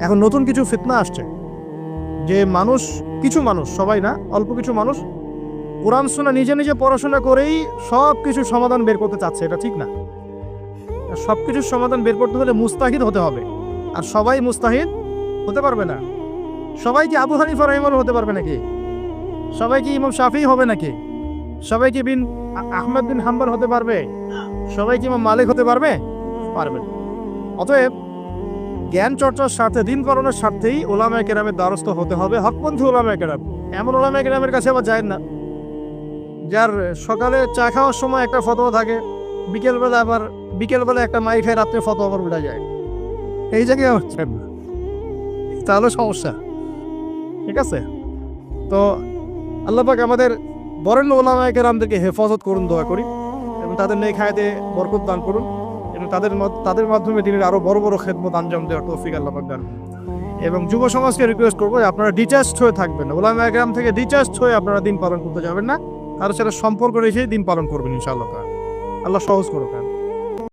এখন নতুন কিছু ফিতনা আসছে যে কিছু মানুষ, সবাই না, অল্প কিছু মানুষ কোরআন সুন্নাহ নিজে নিজে পড়াশোনা করেই সব কিছুর সমাধান বের করতে চাচ্ছে। এটা ঠিক না। সব কিছুর সমাধান বের করতে হলে মুস্তাহিদ হতে হবে, আর সবাই মুস্তাহিদ হতে পারবে না। সবাই কি আবু হানিফা রাহিমাহুল্লাহ হতে পারবে নাকি? সবাই কি ইমাম শাফিঈ হবে নাকি? সবাই কি আহমদ বিন হাম্বল হতে পারবে? সবাই কি ইমাম মালিক হতে পারবে? পারবে না। অতএব জ্ঞান চর্চার স্বার্থে, দিন পালনের স্বার্থেই ওলামায়ে কেরামের দ্বারস্থ হতে হবে, হকপন্থী ওলামায়ে কেরাম। এমন ওলামায়ে কেরামের কাছে আবার যায় না যার সকালে চা খাওয়ার সময় একটা ফতোয়া থাকে, বিকেলবেলা একটা মাই খায়, রাত্রে ফতোয়া আবার উঠে যায়। এই জায়গায় হচ্ছে না, তাহলে সমস্যা। ঠিক আছে? তো আল্লাহ পাক আমাদের বরেণ্য ওলামায়ে কেরামদেরকে হেফাজত করুন, দোয়া করি, এবং তাদের নেক হায়াতে বরকত দান করুন, এবং তাদের মাধ্যমে তিনি আরো বড় বড় খেদমত আঞ্জাম দেওয়ার তৌফিক আল্লাহ পাক দান করুন। এবং যুব সমাজকে রিকোয়েস্ট করবো যে আপনারা ডিটাচড হয়ে থাকবেন না, ওলামায়ে কেরাম থেকে ডিটাচড হয়ে আপনারা দিন পালন করতে যাবেন না, তার সাথে সম্পর্ক রেখেই দিন পালন করবেন ইনশাআল্লাহ। আল্লাহ সহজ করুক।